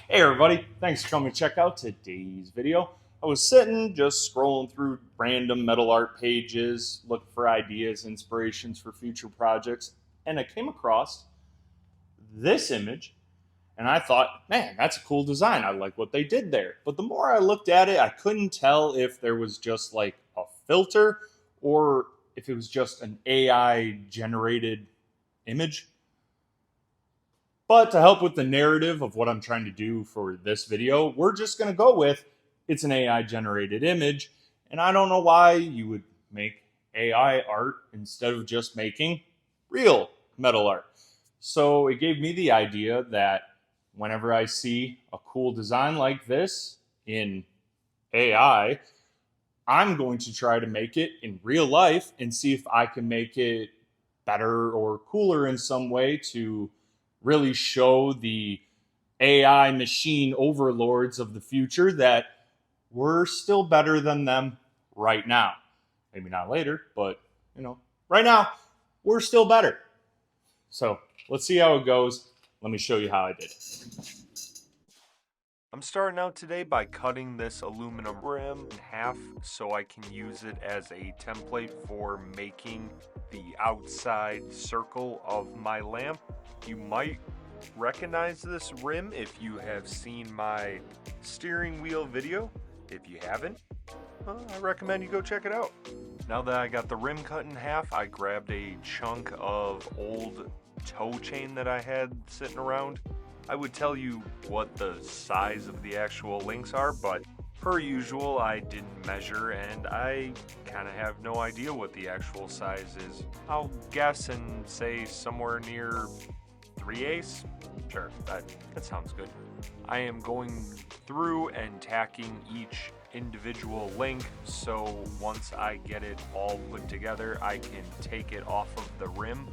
Hey everybody, thanks for coming to check out today's video. I was sitting just scrolling through random metal art pages, looking for ideas, inspirations for future projects, and I came across this image and I thought, man, that's a cool design. I like what they did there. But the more I looked at it, I couldn't tell if there was just like a filter or if it was just an AI generated image. But to help with the narrative of what I'm trying to do for this video, we're just going to go with it's an AI generated image. And I don't know why you would make AI art instead of just making real metal art. So it gave me the idea that whenever I see a cool design like this in AI, I'm going to try to make it in real life and see if I can make it better or cooler in some way to really show the AI machine overlords of the future that we're still better than them right now. Maybe not later, but right now we're still better. So let's see how it goes. Let me show you how I did it. I'm starting out today by cutting this aluminum rim in half so I can use it as a template for making the outside circle of my lamp. You might recognize this rim if you have seen my steering wheel video. If you haven't, I recommend you go check it out. Now that I got the rim cut in half, I grabbed a chunk of old toe chain that I had sitting around. I would tell you what the size of the actual links are, but per usual, I didn't measure and I kind of have no idea what the actual size is. I'll guess and say somewhere near 3/8. Sure, that sounds good. I am going through and tacking each individual link, so once I get it all put together, I can take it off of the rim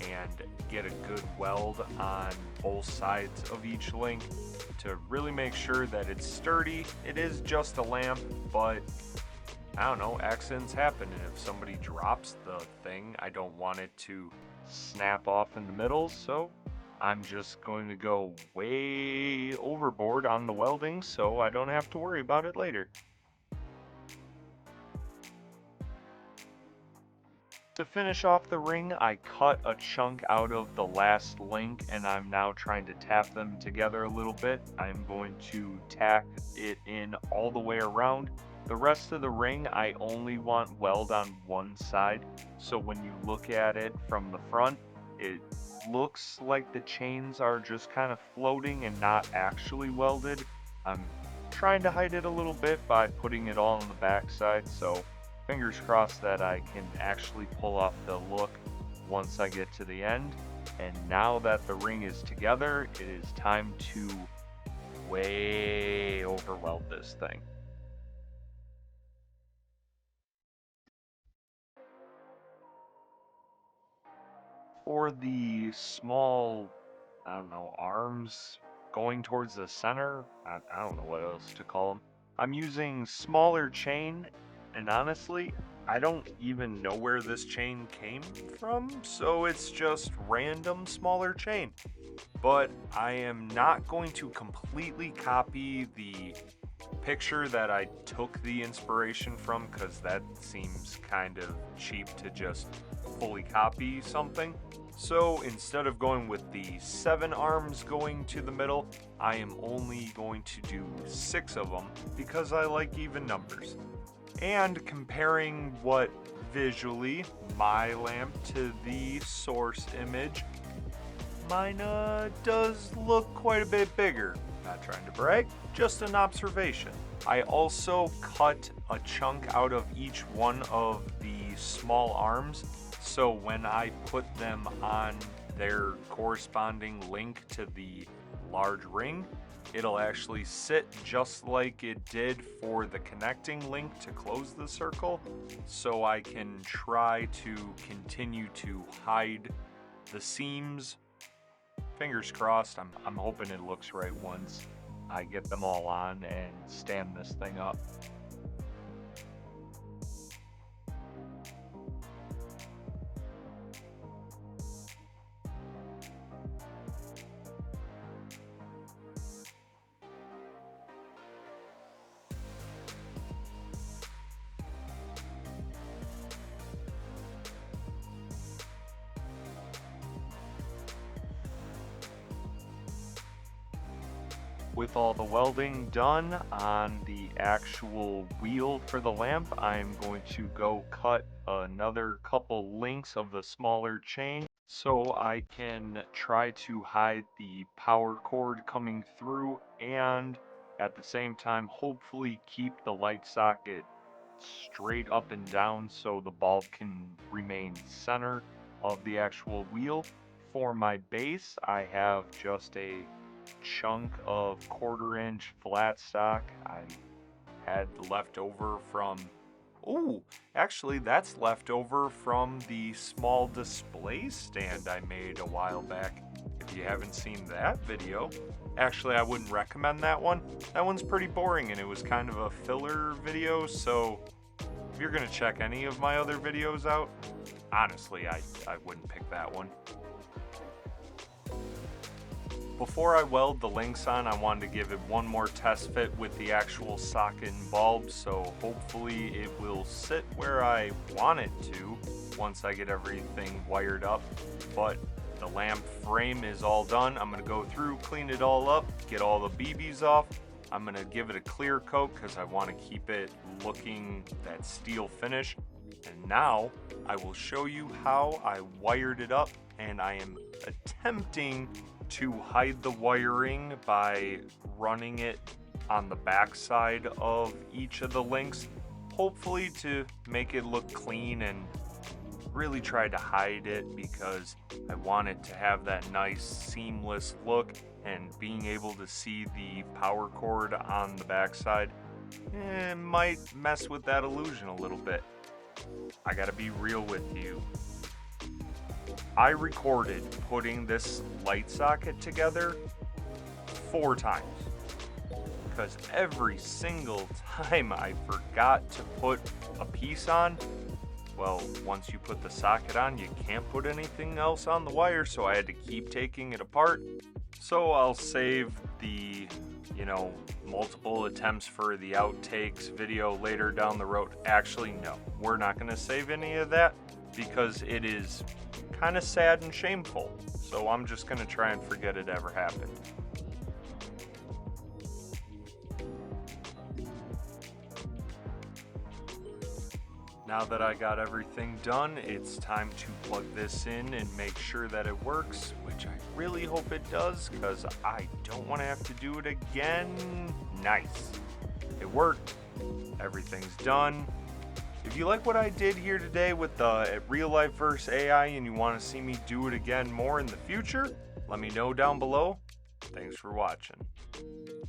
and get a good weld on both sides of each link to really make sure that it's sturdy. It is just a lamp, but I don't know, accidents happen, and if somebody drops the thing, I don't want it to snap off in the middle, so I'm just going to go way overboard on the welding so I don't have to worry about it later. To finish off the ring, I cut a chunk out of the last link and I'm now trying to tap them together a little bit. I'm going to tack it in all the way around. The rest of the ring, I only want weld on one side. So when you look at it from the front, it looks like the chains are just kind of floating and not actually welded. I'm trying to hide it a little bit by putting it all on the back side, so fingers crossed that I can actually pull off the look once I get to the end. And now that the ring is together, it is time to way overweld this thing. For the small, I don't know, arms going towards the center, I don't know what else to call them. I'm using smaller chain, and honestly, I don't even know where this chain came from, so it's just random smaller chain. But I am not going to completely copy the picture that I took the inspiration from, because that seems kind of cheap to just fully copy something. So instead of going with the 7 arms going to the middle, I am only going to do 6 of them because I like even numbers. And comparing what visually my lamp to the source image, mine does look quite a bit bigger. Not trying to brag, just an observation. I also cut a chunk out of each one of the small arms, so when I put them on their corresponding link to the large ring, it'll actually sit just like it did for the connecting link to close the circle, so I can try to continue to hide the seams. Fingers crossed, I'm hoping it looks right once I get them all on and stand this thing up. with all the welding done on the actual wheel for the lamp, I'm going to go cut another couple links of the smaller chain so I can try to hide the power cord coming through and at the same time hopefully keep the light socket straight up and down so the bulb can remain center of the actual wheel. For my base, I have just a chunk of 1/4 inch flat stock I had left over from, oh, actually that's left over from the small display stand I made a while back. If you haven't seen that video, actually I wouldn't recommend that one. That one's pretty boring and it was kind of a filler video, so if you're gonna check any of my other videos out, honestly, I wouldn't pick that one. Before I weld the links on, I wanted to give it one more test fit with the actual socket and bulb, so hopefully it will sit where I want it to once I get everything wired up. But the lamp frame is all done. I'm gonna go through, clean it all up, get all the BBs off. I'm gonna give it a clear coat because I want to keep it looking that steel finish. And now I will show you how I wired it up, and I am attempting to hide the wiring by running it on the back side of each of the links, hopefully to make it look clean and really try to hide it because I want it to have that nice seamless look, and being able to see the power cord on the backside might mess with that illusion a little bit. I gotta be real with you. I recorded putting this light socket together 4 times because every single time I forgot to put a piece on. Well, once you put the socket on, you can't put anything else on the wire, so I had to keep taking it apart. So I'll save the, multiple attempts for the outtakes video later down the road. Actually, no, we're not going to save any of that because it is kind of sad and shameful. So I'm just going to try and forget it ever happened. Now that I got everything done, it's time to plug this in and make sure that it works, which I really hope it does because I don't want to have to do it again. Nice. It worked. Everything's done. If you like what I did here today with the real life versus AI and you want to see me do it again more in the future, let me know down below. Thanks for watching.